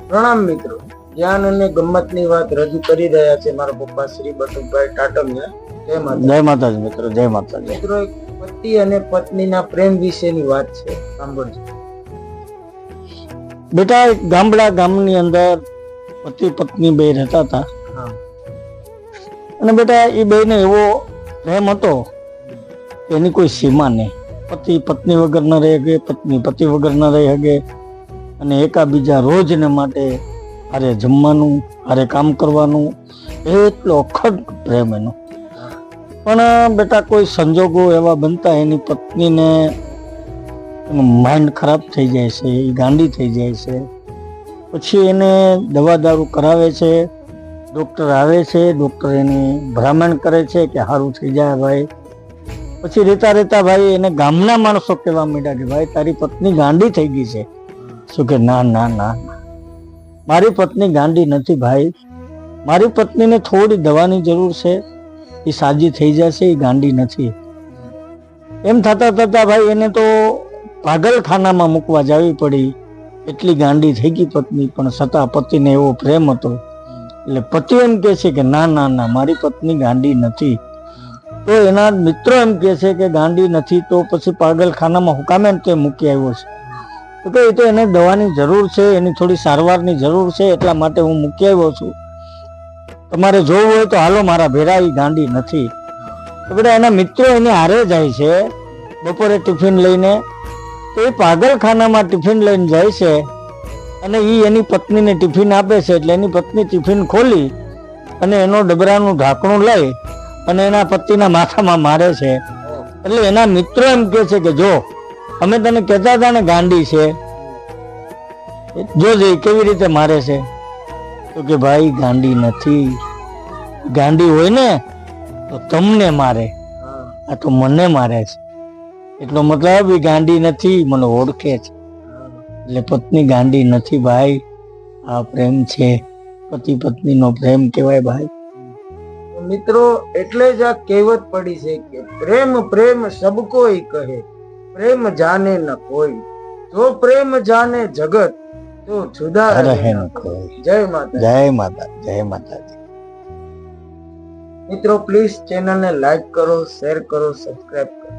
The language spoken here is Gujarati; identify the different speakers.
Speaker 1: પ્રણામ મિત્રો, જ્ઞાન અને ગમ્મતની વાત રજૂ કરી રહ્યા છે મારા પપ્પા શ્રી બટુકભાઈ ટાટમિયા.
Speaker 2: જય માતાજી મિત્રો, જય માતાજી
Speaker 1: મિત્રો. એક પતિ અને પત્નીના પ્રેમ વિશેની વાત છે, સાંભળજો.
Speaker 2: બેટા, એક ગામની અંદર પતિ પત્ની બે રહેતા હતા. અને બેટા, એ બે ને એવો પ્રેમ હતો કે એની કોઈ સીમા નહીં. પતિ પત્ની વગર ન રહી શકે, પત્ની પતિ વગર ન રહી શકે. અને એકાબીજા રોજ ને માટે હારે જમવાનું, હારે કામ કરવાનું, એટલો અખંડ પ્રેમ એનો. પણ બેટા, કોઈ સંજોગો એવા બનતા એની પત્નીને એનું માઇન્ડ ખરાબ થઈ જાય છે, એ ગાંડી થઈ જાય છે. પછી એને દવા દારૂ કરાવે છે, ડૉક્ટર આવે છે, ડૉક્ટર એની ભલામણ કરે છે કે સારું થઈ જાય ભાઈ. પછી રહેતા ભાઈ એને ગામના માણસો કહેવા માંડ્યા કે ભાઈ તારી પત્ની ગાંડી થઈ ગઈ છે. શું કે ના ના ના, મારી પત્ની ગાંડી નથી ભાઈ, મારી પત્નીને થોડી દવાની જરૂર છે, એ સાજી થઈ જશે, એ ગાંડી નથી. એમ થતા ભાઈ એને તો પાગલખાનામાં મૂકવા જવી પડી, એટલી ગાંડી થઈ ગઈ પત્ની. પણ છતાં પતિને એવો પ્રેમ હતો એટલે પતિ એમ કહે છે કે ના ના ના, મારી પત્ની ગાંડી નથી. તો એના મિત્રો એમ કહે છે કે ગાંડી નથી તો પછી પાગલખાનામાં હુકામે તે મૂકી આવ્યો છે. તો કે એ તો એને દવાની જરૂર છે, એની થોડી સારવારની જરૂર છે, એટલા માટે હું મૂકી આવ્યો છું. તમારે જોવું હોય તો હાલો મારા ભેરા, એ ગાંડી નથી. તો બધા એના મિત્રો એને હારે જાય છે બપોરે ટિફિન લઈને. તો એ પાગલખાનામાં ટિફિન લઈને જાય છે અને એ એની પત્નીને ટિફિન આપે છે. એટલે એની પત્ની ટિફિન ખોલી અને એનો ડબરાનું ઢાંકણું લઈ અને એના પતિના માથામાં મારે છે. એટલે એના મિત્રો એમ કહે છે કે જો અમે તને કહેતા હતા ને ગાંડી છે, જોજે કેવી રીતે મારે છે. તો કે ભાઈ ગાંડી નથી, ગાંડી હોય ને તો તમને મારે, આ તો મને મારે છે. એટલો મતલબ એ ગાંડી નથી, મને ઓળખે છે. એટલે પત્ની ગાંડી નથી ભાઈ, આ પ્રેમ છે, પતિ પત્નીનો પ્રેમ કહેવાય ભાઈ.
Speaker 1: મિત્રો, એટલે જ આ કહેવત પડી છે કે પ્રેમ પ્રેમ સબ કોઈ કહે, પ્રેમ જાને ન કોઈ, જો પ્રેમ જાને જગત તો જુદા રહે ન કોઈ. જય માતા,
Speaker 2: જય માતા, જય માતાજી.
Speaker 1: મિત્રો પ્લીઝ ચેનલને લાઈક કરો, શેર કરો, સબસ્ક્રાઇબ કરો.